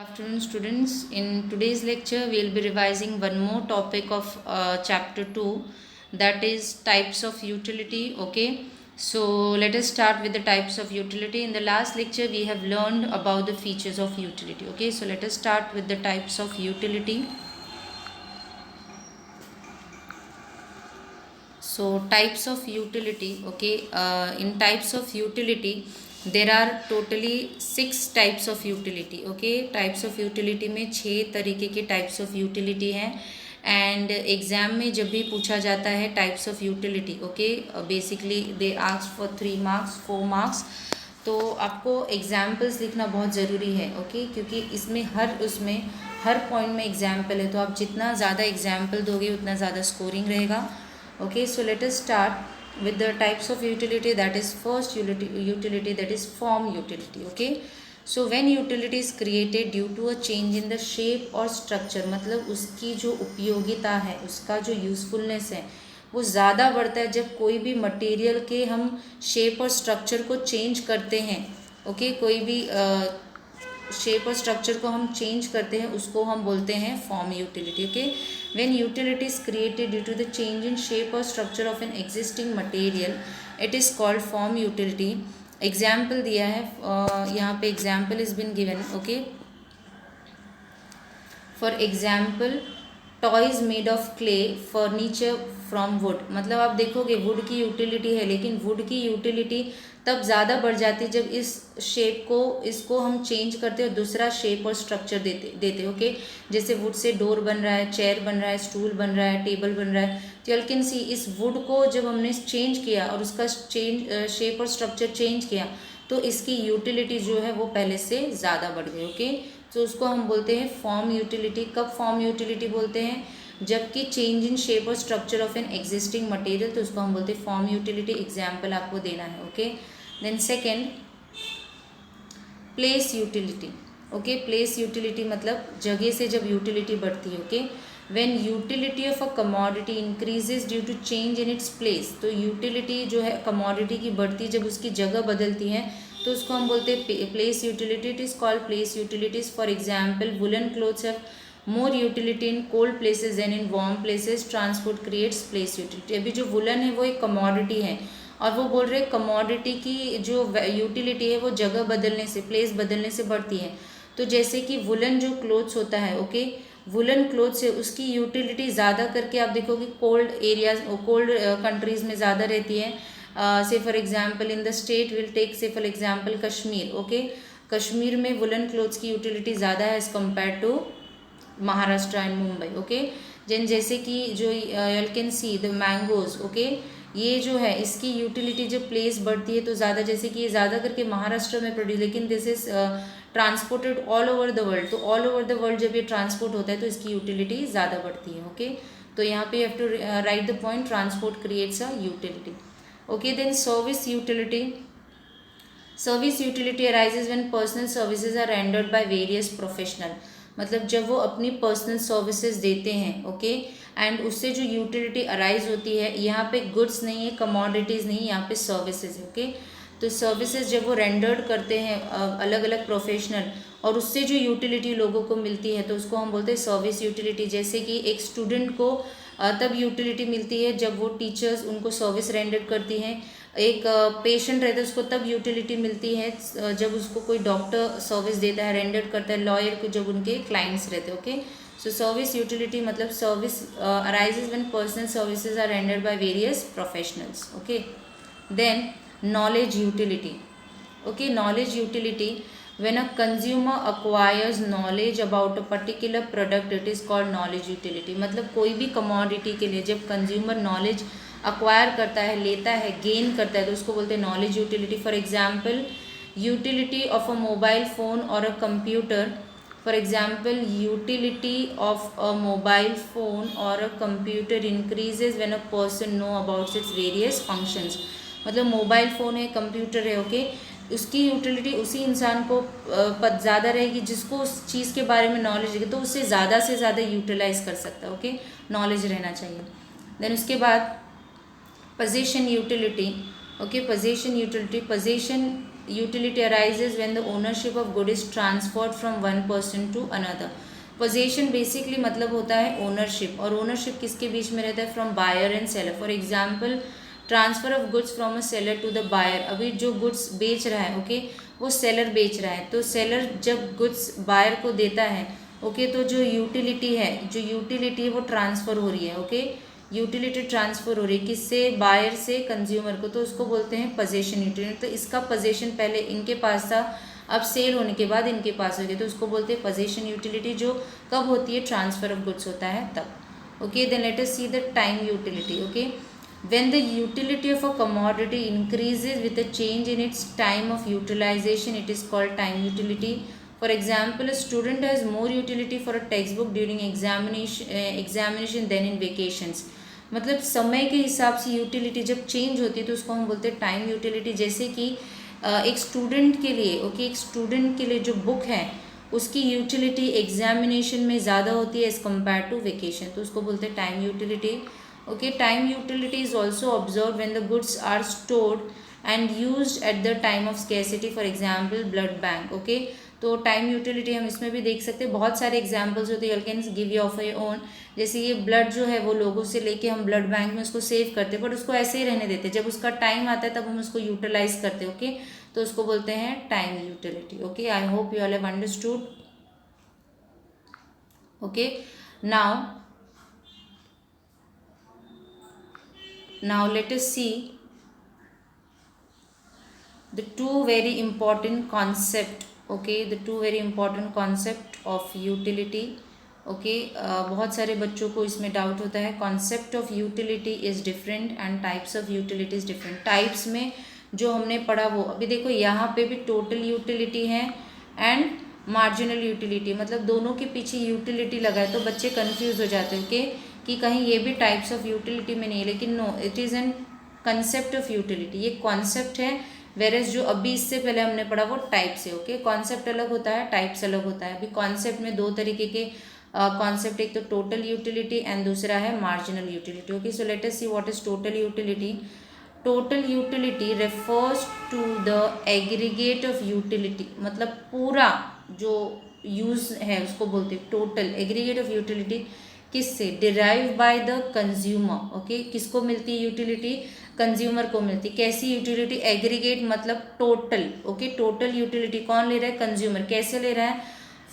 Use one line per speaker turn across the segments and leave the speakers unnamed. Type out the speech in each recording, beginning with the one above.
Afternoon, students. In today's lecture, we will be revising one more topic of chapter 2, that is types of utility. Okay, so let us start with the types of utility. In the last lecture, we have learned about the features of utility. Okay, so let us start with the types of utility. So types of utility. Okay, in types of utility there are totally 6 types of utility. Okay, types of utility में 6 तरीके के types of utility हैं. And exam में जब भी पूछा जाता है types of utility, okay, basically they ask for 3 marks 4 marks, तो आपको एग्जाम्पल्स लिखना बहुत ज़रूरी है. ओके, क्योंकि इसमें हर पॉइंट में एग्जाम्पल है, तो आप जितना ज़्यादा एग्जाम्पल दोगे उतना ज़्यादा स्कोरिंग रहेगा. Okay, so let us start with the types of utility. That is first utility, that is form utility. Okay, so when utility is created due to a change in the shape or structure, मतलब उसकी जो उपयोगिता है, उसका जो usefulness है वो ज़्यादा बढ़ता है जब कोई भी मटेरियल के हम शेप और स्ट्रक्चर को चेंज करते हैं. ओके, कोई भी शेप और स्ट्रक्चर को हम चेंज करते हैं उसको हम बोलते हैं form utility. Okay, when utility is created due to the change in shape और structure of an existing material, it is called form utility. Example दिया है, यहाँ पे example is being given. Okay, for example toys made of clay, furniture from wood. मतलब आप देखोगे would की utility है, लेकिन वुड की यूटिलिटी तब ज़्यादा बढ़ जाती है जब इस शेप को इसको हम चेंज करते और दूसरा शेप और स्ट्रक्चर देते. ओके, जैसे वुड से डोर बन रहा है, चेयर बन रहा है, स्टूल बन रहा है, टेबल बन रहा है, तो यू कैन सी इस वुड को जब हमने चेंज किया और उसका शेप और स्ट्रक्चर चेंज किया तो इसकी यूटिलिटी जो है वो पहले से ज़्यादा बढ़ गई. ओके, तो उसको हम बोलते हैं फॉर्म यूटिलिटी. कब फॉर्म यूटिलिटी बोलते हैं? जबकि चेंज इन शेप और structure of an existing material, तो उसको हम बोलते हैं फॉर्म यूटिलिटी. एग्जाम्पल आपको देना है. Okay, then second place utility. Okay, place utility मतलब जगह से जब यूटिलिटी बढ़ती है. Okay, when utility of a commodity increases due to change in its place, तो यूटिलिटी जो है कमोडिटी की बढ़ती जब उसकी जगह बदलती है तो उसको हम बोलते हैं place utility. It is called place utilities. For example woollen clothes have more utility in cold places than in warm places. Transport creates place utility. अभी जो वुलन है वो एक कमोडिटी है और वो बोल रहे हैं कमोडिटी की जो यूटिलिटी है वो जगह बदलने से, प्लेस बदलने से बढ़ती है. तो जैसे कि वुलन जो क्लोथ्स होता है, ओके, वुलन क्लोथ्स है उसकी यूटिलिटी ज़्यादा करके आप देखोगे कोल्ड एरियाज, कोल्ड कंट्रीज़ में ज़्यादा रहती है. Say for example in the state will take say for example Kashmir. Okay, Kashmir में वुलन क्लोथ्स की यूटिलिटी ज़्यादा है as compare to Maharashtra and Mumbai. Okay, जैसे कि जो you can see the mangoes. Okay, ये जो है इसकी यूटिलिटी जब प्लेस बढ़ती है तो ज़्यादा, जैसे कि ये ज़्यादा करके महाराष्ट्र में प्रोड्यूस, लेकिन this is transported all over the world. तो ऑल ओवर द वर्ल्ड जब ये ट्रांसपोर्ट होता है तो इसकी यूटिलिटी ज़्यादा बढ़ती है. ओके, तो यहाँ पे you have to write the point transport creates a utility. Okay, then service utility. Service utility arises when personal services are rendered by various professional. मतलब जब वो अपनी पर्सनल सर्विसेज देते हैं, ओके, एंड उससे जो यूटिलिटी अराइज होती है, यहाँ पे गुड्स नहीं है, कमोडिटीज़ नहीं, यहाँ पे सर्विसेज है. ओके, तो सर्विसेज जब वो रेंडर्ड करते हैं अलग अलग प्रोफेशनल और उससे जो यूटिलिटी लोगों को मिलती है तो उसको हम बोलते हैं सर्विस यूटिलिटी. जैसे कि एक स्टूडेंट को तब यूटिलिटी मिलती है जब वो टीचर्स उनको सर्विस रेंडर करती हैं. एक पेशेंट रहता है उसको तब यूटिलिटी मिलती है जब उसको कोई डॉक्टर सर्विस देता है, रेंडर करता है. लॉयर को जब उनके क्लाइंट्स रहते हैं. ओके, सो सर्विस यूटिलिटी मतलब service arises when personal services are rendered by various professionals. Okay, then knowledge utility. Okay, knowledge utility, when a consumer acquires knowledge about a particular product, it is called knowledge utility. मतलब कोई भी commodity के लिए जब consumer knowledge acquire करता है, लेता है, gain करता है, तो उसको बोलते हैं knowledge utility. For example, utility of a mobile phone or a computer. For example, utility of a mobile phone or a computer increases when a person know about its various functions. मतलब mobile phone है, computer है, okay, उसकी utility उसी इंसान को ज़्यादा रहेगी जिसको उस चीज़ के बारे में नॉलेज है, तो उससे ज़्यादा से ज़्यादा यूटिलाइज कर सकता है. ओके, नॉलेज रहना चाहिए. देन उसके बाद position utility. Okay, position utility, position utility arises when the ownership of good is transferred from one person to another. Possession basically मतलब होता है ओनरशिप, और ओनरशिप किसके बीच में रहता है? From buyer and seller. For example transfer of goods from a seller to the buyer. अभी जो गुड्स बेच रहा है ओके वो सेलर बेच रहा है, तो सेलर जब गुड्स बायर को देता है ओके तो जो यूटिलिटी है वो ट्रांसफ़र हो रही है. ओके यूटिलिटी ट्रांसफ़र हो रही है किससे? बायर से कंज्यूमर को, तो उसको बोलते हैं पोजेशन यूटिलिटी. तो इसका पोजेशन पहले इनके पास था, अब सेल होने के बाद इनके पास हो गया, तो उसको बोलते हैं पोजेशन यूटिलिटी, जो कब होती है? ट्रांसफ़र ऑफ गुड्स होता है तब. Okay then let us see the time utility. Okay when the utility of a commodity increases with a change in its time of utilization, it is called time utility. For example, a student has more utility for a textbook during examination than in vacations. मतलब समय के हिसाब से utility जब change होती है तो उसको हम बोलते हैं टाइम यूटिलिटी. जैसे कि एक स्टूडेंट के लिए एक स्टूडेंट के लिए जो बुक है उसकी यूटिलिटी एग्जामिनेशन में ज़्यादा होती है एज़ कम्पेयर टू वेकेशन, तो उसको बोलते हैं time utility. Okay, time utility is also observed when the goods are stored and used at the time of scarcity. For example, blood bank. Okay, तो time utility हम इसमें भी देख सकते हैं. बहुत सारे एग्जांपल्स होते हैं, you can give you of your own. जैसे ये ब्लड जो है वो लोगों से लेके हम ब्लड बैंक में उसको सेव करते हैं, बट उसको ऐसे ही रहने देते हैं. जब उसका टाइम आता है तब हम उसको यूटिलाइज करते हैं. ओके तो उसको बोलते हैं time utility. Okay I hope you all have understood. Okay now let us see the two very important concept. Okay, the two very important concept of utility. Okay, बहुत सारे बच्चों को इसमें डाउट होता है. Concept of utility is different and types of utility is different. Types में जो हमने पढ़ा वो अभी देखो यहाँ पे भी टोटल यूटिलिटी है एंड मार्जिनल यूटिलिटी, मतलब दोनों के पीछे यूटिलिटी लगा है, तो बच्चे कन्फ्यूज हो जाते हैं. ओके कि कहीं ये भी टाइप्स ऑफ यूटिलिटी में नहीं है, लेकिन no, it is an concept of utility. ये कॉन्सेप्ट है, वेरस जो अभी इससे पहले हमने पढ़ा वो टाइप्स है. ओके कॉन्सेप्ट अलग होता है, टाइप्स अलग होता है. अभी कॉन्सेप्ट में दो तरीके के कॉन्सेप्ट, एक तो टोटल यूटिलिटी एंड दूसरा है marginal utility. Okay so let us see what is total utility. Total utility refers to the aggregate of utility, मतलब पूरा जो यूज़ है उसको बोलते हैं टोटल. एग्रीगेट ऑफ यूटिलिटी किससे? Derive by the consumer. Okay किसको मिलती है यूटिलिटी? कंज्यूमर को मिलती. कैसी यूटिलिटी? एग्रीगेट मतलब टोटल. ओके टोटल यूटिलिटी कौन ले रहा है? कंज्यूमर. कैसे ले रहा है?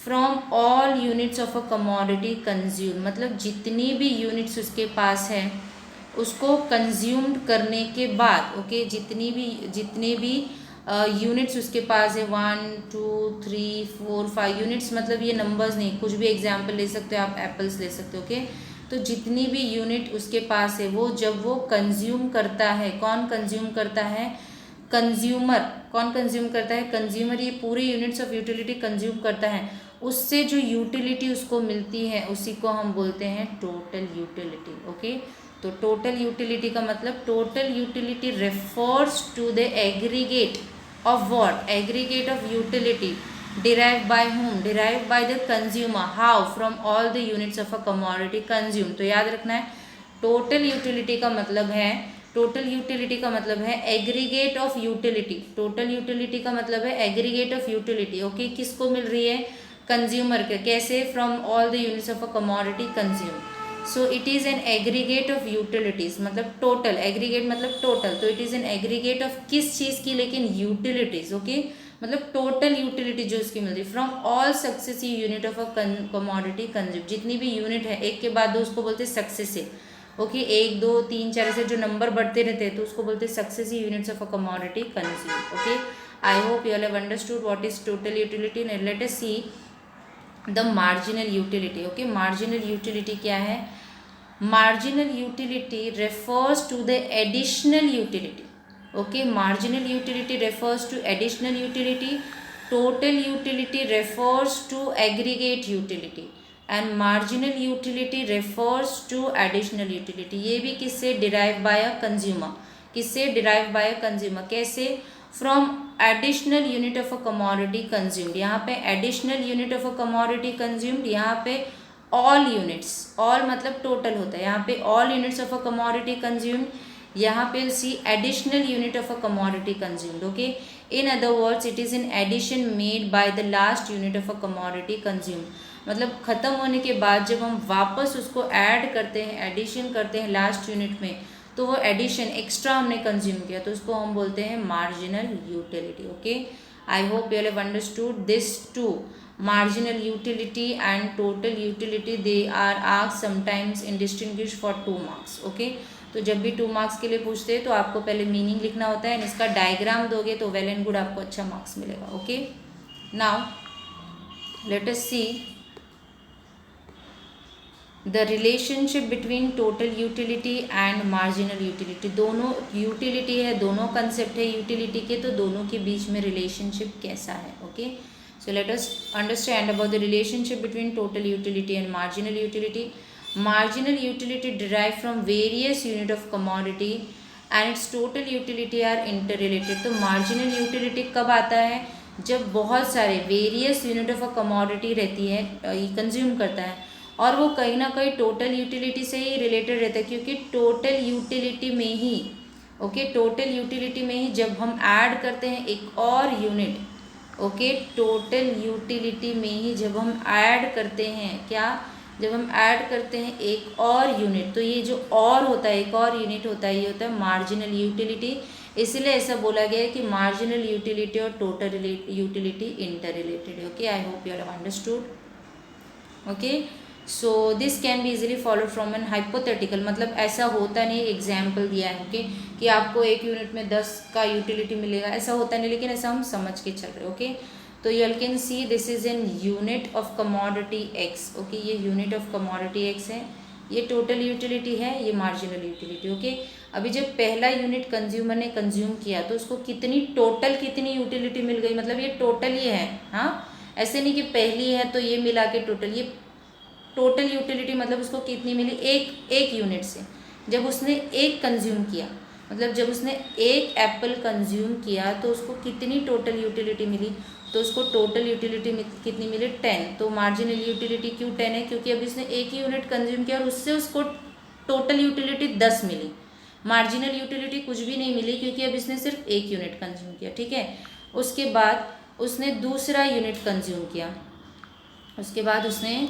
From all units of a commodity consume, मतलब जितनी भी यूनिट्स उसके पास है उसको कंज्यूम करने के बाद. ओके जितने भी यूनिट्स उसके पास है 1 2 3 4 5 यूनिट्स, मतलब ये नंबर्स नहीं, कुछ भी एग्जांपल ले सकते हो आप, एप्पल्स ले सकते हो. ओके तो जितनी भी यूनिट उसके पास है वो जब वो कंज्यूम करता है, कौन कंज्यूम करता है? कंज्यूमर. कौन कंज्यूम करता है? कंज्यूमर. ये पूरे यूनिट्स ऑफ यूटिलिटी कंज्यूम करता है, उससे जो यूटिलिटी उसको मिलती है उसी को हम बोलते हैं टोटल यूटिलिटी. ओके तो टोटल यूटिलिटी का मतलब total utility refers to the aggregate of what? Aggregate of utility derived by whom? Derived by the consumer. How? From all the units of a commodity consumed. तो याद रखना है total utility का मतलब है, total utility का मतलब है aggregate of utility. Total utility का मतलब है एग्रीगेट ऑफ यूटिलिटी. ओके किसको मिल रही है? कंज्यूमर के. कैसे? From all the units of a commodity consume. So it is an aggregate of utilities, मतलब टोटल. एग्रीगेट मतलब टोटल, तो it is an aggregate of किस चीज़ की? लेकिन यूटिलिटीज़. ओके मतलब टोटल यूटिलिटी जो उसकी मिल रही from all successive unit of a commodity consume. जितनी भी यूनिट है एक के बाद दो उसको बोलते हैं सक्सेसिव. ओके 1 2 3 4 ऐसे जो नंबर बढ़ते रहते हैं तो उसको बोलते हैं successive units of a commodity consume. Okay I hope you all have understood what is total utility. Late us see the marginal utility. Okay marginal utility क्या है? Marginal utility refers to the additional utility. Okay marginal utility refers to additional utility. Total utility refers to aggregate utility and marginal utility refers to additional utility. ये भी किससे? derive by a consumer. किससे? derive by a consumer. कैसे? from additional unit of a commodity consumed. यहाँ पे additional unit of a commodity consumed, यहाँ पे all units. All मतलब टोटल होता है, यहाँ पे all units of a commodity consumed, यहाँ पे say additional unit of a commodity consumed. Okay in other words it is an addition made by the last unit of a commodity consume. मतलब ख़त्म होने के बाद जब हम वापस उसको ऐड करते हैं, एडिशन करते हैं लास्ट यूनिट में, तो वो एडिशन एक्स्ट्रा हमने कंज्यूम किया तो उसको हम बोलते हैं marginal utility. Okay, I hope you have understood this too. Marginal utility and total utility they are asked sometimes in distinguish for 2 marks. Okay, तो जब भी 2 मार्क्स के लिए पूछते हैं तो आपको पहले मीनिंग लिखना होता है, इसका डायग्राम दोगे तो वेल एंड गुड आपको अच्छा मार्क्स मिलेगा। Okay, now let us see the relationship between total utility and marginal utility. दोनों यूटिलिटी है, दोनों कंसेप्ट है यूटिलिटी के, तो दोनों के बीच में रिलेशनशिप कैसा है। Okay, so let us understand about the relationship between total utility and marginal utility. Marginal utility derive from various unit of commodity and its total utility are interrelated. तो marginal utility कब आता है? जब बहुत सारे various unit of a commodity रहती है, consume करता है, और वो कहीं ना कहीं टोटल यूटिलिटी से ही रिलेटेड रहता है, क्योंकि टोटल यूटिलिटी में ही टोटल यूटिलिटी में ही जब हम ऐड करते हैं एक और यूनिट, टोटल यूटिलिटी में ही जब हम ऐड करते हैं जब हम ऐड करते हैं एक और यूनिट, तो ये जो और होता है, एक और यूनिट होता है, ये होता है मार्जिनल यूटिलिटी। इसलिए ऐसा बोला गया है कि मार्जिनल यूटिलिटी और टोटल यूटिलिटी इंटर रिलेटेड है। Okay, I hope you have understood. Okay, so this can be easily follow from an hypothetical, मतलब ऐसा होता नहीं, एग्जाम्पल दिया है ओके कि आपको एक यूनिट में 10 का यूटिलिटी मिलेगा, ऐसा होता नहीं, लेकिन ऐसा हम समझ के चल रहे हैं। ओके, तो you can see this is an unit of commodity x. Okay, ये यूनिट ऑफ कमोडिटी एक्स है, ये टोटल यूटिलिटी है, ये मार्जिनल यूटिलिटी। ओके, अभी जब पहला यूनिट कंज्यूमर ने कंज्यूम किया तो उसको कितनी यूटिलिटी मिल गई, मतलब ये टोटल ही है। हाँ, ऐसे नहीं कि पहली है तो ये मिला के टोटल, ये टोटल यूटिलिटी मतलब उसको कितनी मिली, एक यूनिट से जब उसने एक कंज्यूम किया, मतलब जब उसने एक एप्पल कंज्यूम किया तो उसको कितनी टोटल यूटिलिटी मिली, तो उसको टोटल यूटिलिटी कितनी मिली, 10। तो मार्जिनल यूटिलिटी क्यों 10 है? क्योंकि अभी उसने एक ही यूनिट कंज्यूम किया और उससे उसको टोटल यूटिलिटी 10 मिली। मार्जिनल यूटिलिटी कुछ भी नहीं मिली क्योंकि अभी इसने सिर्फ एक यूनिट कंज्यूम किया। ठीक है, उसके बाद उसने दूसरा यूनिट कंज्यूम किया, उसके बाद उसने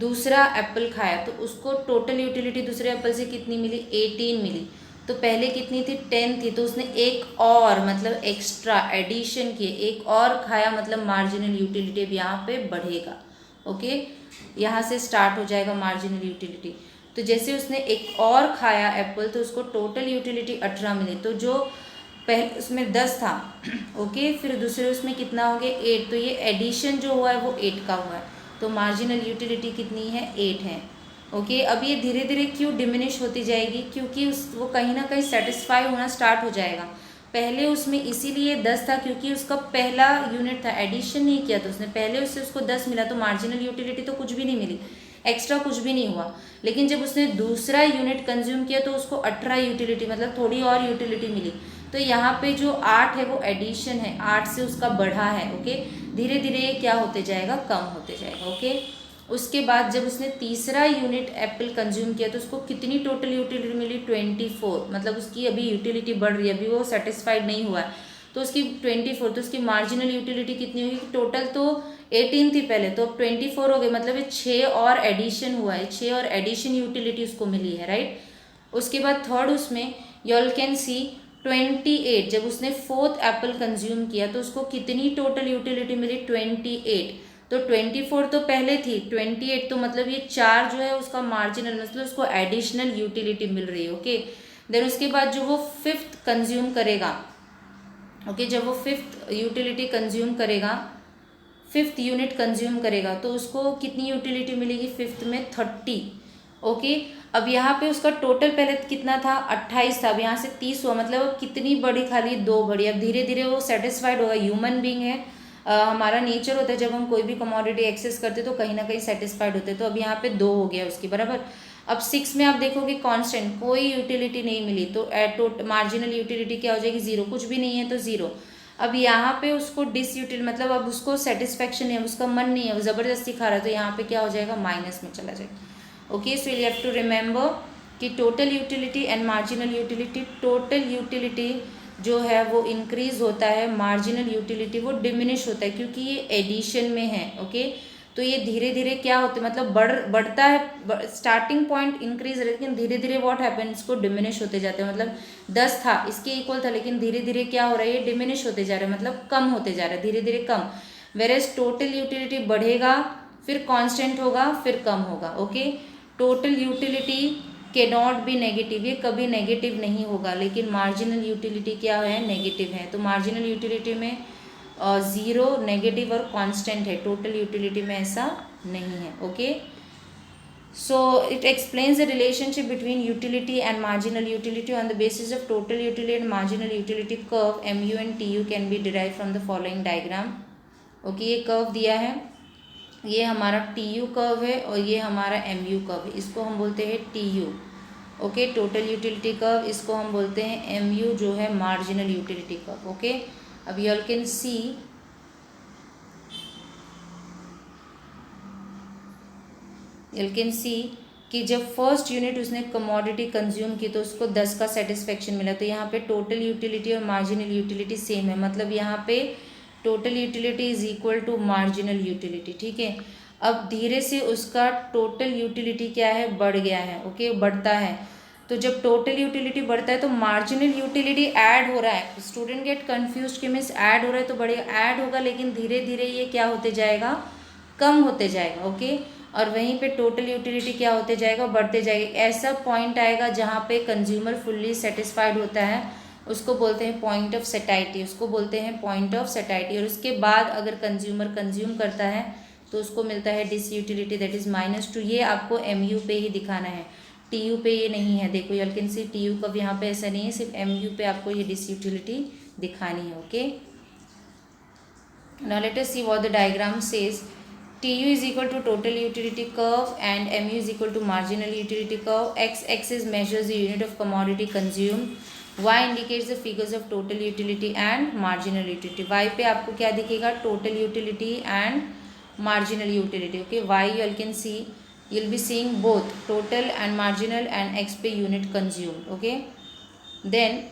दूसरा एप्पल खाया तो उसको टोटल यूटिलिटी दूसरे एप्पल से कितनी मिली, 18 मिली। तो पहले कितनी थी, 10 थी, तो उसने एक और मतलब एक्स्ट्रा एडिशन किए, एक और खाया, मतलब मार्जिनल यूटिलिटी अब यहाँ पे बढ़ेगा। ओके, यहाँ से स्टार्ट हो जाएगा मार्जिनल यूटिलिटी। तो जैसे उसने एक और खाया एप्पल तो उसको टोटल यूटिलिटी 18 मिली। तो जो पहले उसमें 10 था, ओके, फिर दूसरे उसमें कितना हो गया, 8। तो ये एडिशन जो हुआ है वो 8 का हुआ है, तो मार्जिनल यूटिलिटी कितनी है, 8 है। ओके, अब ये धीरे धीरे क्यों डिमिनिश होती जाएगी, क्योंकि वो कहीं ना कहीं सेटिस्फाई होना स्टार्ट हो जाएगा। पहले उसमें इसीलिए 10 था क्योंकि उसका पहला यूनिट था, एडिशन नहीं किया, तो उसने पहले उससे उसको 10 मिला, तो मार्जिनल यूटिलिटी तो कुछ भी नहीं मिली, एक्स्ट्रा कुछ भी नहीं हुआ। लेकिन जब उसने दूसरा यूनिट कंज्यूम किया तो उसको 18 यूटिलिटी, मतलब थोड़ी और यूटिलिटी मिली। तो यहाँ पे जो 8 है वो एडिशन है, 8 से उसका बढ़ा है। ओके, धीरे धीरे ये क्या होते जाएगा, कम होते जाएगा। ओके, उसके बाद जब उसने तीसरा यूनिट एप्पल कंज्यूम किया तो उसको कितनी टोटल यूटिलिटी मिली, 24। मतलब उसकी अभी यूटिलिटी बढ़ रही है, अभी वो सेटिस्फाइड नहीं हुआ है, तो उसकी 24, तो उसकी मार्जिनल यूटिलिटी कितनी होगी, टोटल तो 18 थी पहले, तो अब 24 हो गई, मतलब ये 6 और एडिशन हुआ है, 6 और एडिशन यूटिलिटी उसको मिली है, राइट। उसके बाद थर्ड उसमें यू कैन सी 28, जब उसने फोर्थ एप्पल कंज्यूम किया तो उसको कितनी टोटल यूटिलिटी मिली, 28। तो 24 तो पहले थी, 28 तो मतलब ये 4 जो है उसका मार्जिनल, मतलब उसको एडिशनल यूटिलिटी मिल रही है। ओके, देन उसके बाद जो वो फिफ्थ कंज्यूम करेगा, ओके, जब वो फिफ्थ यूटिलिटी कंज्यूम करेगा, फिफ्थ यूनिट कंज्यूम करेगा तो उसको कितनी यूटिलिटी मिलेगी, फिफ्थ में 30। ओके, अब यहाँ पे उसका टोटल पहले कितना था, 28 था, अब यहाँ से 30 हुआ, मतलब अब कितनी बढ़ी, खाली 2 बढ़ी। अब धीरे धीरे वो सेटिस्फाइड होगा, ह्यूमन बीइंग है, हमारा नेचर होता है जब हम कोई भी कमोडिटी एक्सेस करते तो कहीं ना कहीं सेटिस्फाइड होते, तो अब यहाँ पे 2 हो गया उसकी बराबर। अब 6 में आप देखोगे कांस्टेंट, कोई यूटिलिटी नहीं मिली, तो मार्जिनल यूटिलिटी क्या हो जाएगी, 0, कुछ भी नहीं है तो 0। अब यहाँ पे उसको मतलब अब उसको सेटिस्फैक्शन नहीं है, उसका मन नहीं है, वो ज़बरदस्ती खा रहा है, तो यहाँ पे क्या हो जाएगा, माइनस में चला जाएगा। Okay, so you have to remember कि total utility and marginal utility, total utility जो है वो इंक्रीज होता है, मार्जिनल यूटिलिटी वो डिमिनिश होता है, क्योंकि ये एडिशन में है। ओके, तो ये धीरे धीरे क्या होता है, मतलब बढ़ता है, स्टार्टिंग पॉइंट इंक्रीज है लेकिन धीरे धीरे व्हाट हैपन, इसको डिमिनिश होते जाते हैं। मतलब 10 था, इसके इक्वल था, लेकिन धीरे धीरे क्या हो रहा है, ये डिमिनिश होते जा रहा है, मतलब कम होते जा रहा है, धीरे धीरे कम। वेरेज टोटल यूटिलिटी बढ़ेगा, फिर कांस्टेंट होगा, फिर कम होगा। ओके, टोटल यूटिलिटी के नॉट बी नेगेटिव, ये कभी नेगेटिव नहीं होगा, लेकिन मार्जिनल यूटिलिटी क्या है, नेगेटिव है। तो मार्जिनल यूटिलिटी में ज़ीरो, नेगेटिव और कांस्टेंट है, टोटल यूटिलिटी में ऐसा नहीं है। Okay, so it explains the relationship between utility and marginal utility on the basis of total utility and marginal utility curve. mu and tu can be derived from the following diagram. Okay, ये curve दिया है, ये हमारा T U curve है और ये हमारा M you curve है, इसको हम बोलते हैं T U. Okay, total utility curve, इसको हम बोलते हैं एम यू, जो है मार्जिनल यूटिलिटी कर्व। ओके, अब यू ऑल कैन सी, कि जब फर्स्ट यूनिट उसने कमोडिटी कंज्यूम की तो उसको 10 का सेटिस्फेक्शन मिला। तो यहाँ पे टोटल यूटिलिटी और मार्जिनल यूटिलिटी सेम है, मतलब यहाँ पे total utility is equal to marginal utility. ठीक है, अब धीरे से उसका टोटल यूटिलिटी क्या है, बढ़ गया है। ओके, बढ़ता है, तो जब टोटल यूटिलिटी बढ़ता है तो मार्जिनल यूटिलिटी ऐड हो रहा है। स्टूडेंट गेट कन्फ्यूज कि मीन्स ऐड हो रहा है तो बढ़ेगा, ऐड होगा, लेकिन धीरे धीरे ये क्या होते जाएगा, कम होते जाएगा। ओके, और वहीं पे टोटल यूटिलिटी क्या होते जाएगा, बढ़ते जाएगा। ऐसा पॉइंट आएगा जहाँ पे कंज्यूमर फुल्ली सेटिस्फाइड होता है, उसको बोलते हैं पॉइंट ऑफ सेटाइटी, उसको बोलते हैं पॉइंट ऑफ सेटाइटी। और उसके बाद अगर कंज्यूमर कंज्यूम करता है तो उसको मिलता है डिसयूटिलिटी, दैट इज -2। ये आपको एम यू पे ही दिखाना है, टी यू पे ये नहीं है। देखो you can see T U का यहाँ पे ऐसा नहीं है, सिर्फ एम यू पे आपको ये डिसयूटिलिटी दिखानी है। Okay, now let us see what the diagram says. TU is equal to total utility curve and MU is equal to marginal utility curve. X-axis measures the unit of commodity consumed. Y indicates the figures of total utility and marginal utility. Y पे आपको क्या दिखेगा, total utility and marginal utility. Okay, Y you all can see, you'll be seeing both total and marginal, and X पे unit consumed. Okay, then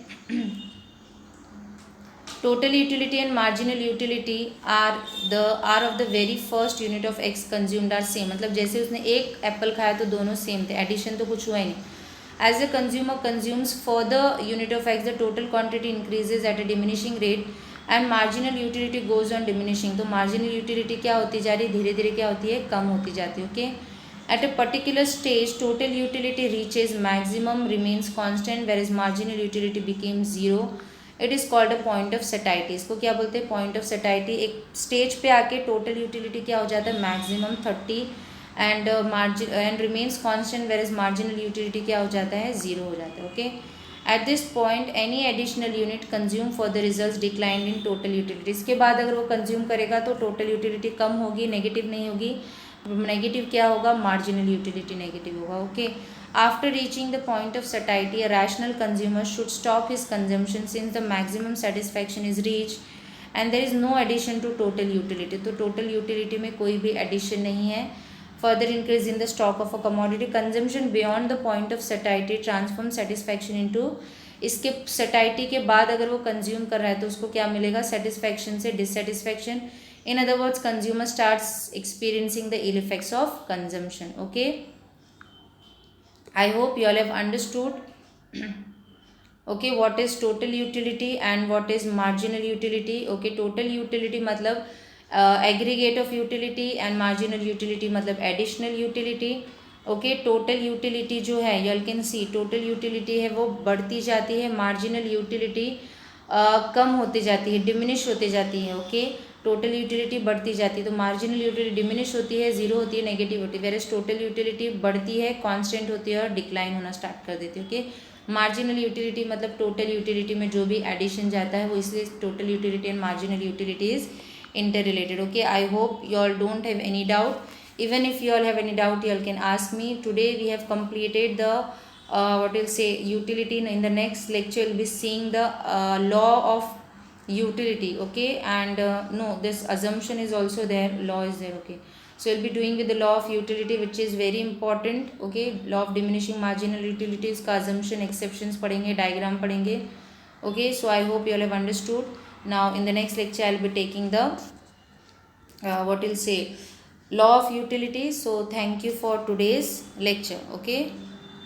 total utility and marginal utility are of the very first unit of x consumed are same। मतलब जैसे उसने एक Apple खाया तो दोनों same थे, addition तो कुछ हुआ ही नहीं। As the consumer consumes further unit of x, the total quantity increases at a diminishing rate and marginal utility goes on diminishing। तो marginal utility क्या होती जा रही है, धीरे धीरे क्या होती है, कम होती जाती है। Okay, at a particular stage total utility reaches maximum, remains constant, whereas marginal utility becomes zero। It is called a point of सेटाइटी। इसको क्या बोलते हैं, पॉइंट ऑफ सेटाइटी। एक स्टेज पे आके टोटल यूटिलिटी क्या हो जाता है, maximum 30 and remains constant, where is marginal utility क्या हो जाता है, 0 हो जाता है। Okay, at this point any additional unit consume for the result decline in total utility. इसके बाद अगर वो कंज्यूम करेगा तो टोटल यूटिलिटी कम होगी, नेगेटिव नहीं होगी। नेगेटिव क्या होगा, मार्जिनल यूटिलिटी नेगेटिव होगा। Okay, after reaching the point of satiety, a rational consumer should stop his consumption since the maximum satisfaction is reached and there is no addition to total utility। तो total utility में कोई भी addition नहीं है। further increase in the stock of a commodity, consumption beyond the point of satiety transforms satisfaction into, इसके satiety के बाद अगर वो consume कर रहा है तो उसको क्या मिलेगा, satisfaction से dissatisfaction। in other words consumer starts experiencing the ill effects of consumption। okay, I hope you all have understood okay what is total utility and what is marginal utility। okay, total utility मतलब aggregate of utility and marginal utility मतलब additional utility। okay, total utility जो है you all can see total utility है वो बढ़ती जाती है, marginal utility कम होती जाती है, डिमिनिश होती जाती है। ओके, टोटल यूटिलिटी बढ़ती जाती है तो मार्जिनल यूटिलिटी डिमिनिश होती है, जीरो होती है, नेगेटिव होती है। वेरेस टोटल यूटिलिटी बढ़ती है, कांस्टेंट होती है और डिक्लाइन होना स्टार्ट कर देती है। ओके, मार्जिनल यूटिलिटी मतलब टोटल यूटिलिटी में जो भी एडिशन जाता है वो, इसलिए total utility and marginal utility is inter related. Okay, I hope you all don't have any doubt. Even if you all have any doubt, you all can ask me. Today we have completed the what we'll say utility. In the next lecture we'll be seeing the law of utility. Okay, and no, this assumption is also there, law is there. Okay, so we'll be doing with the law of utility, which is very important. okay, law of diminishing marginal utilities का assumption exceptions पढ़ेंगे, diagram पढ़ेंगे। Okay, so I hope you all have understood. Now in the next lecture I will be taking the what will say law of utility. So thank you for today's lecture. Okay.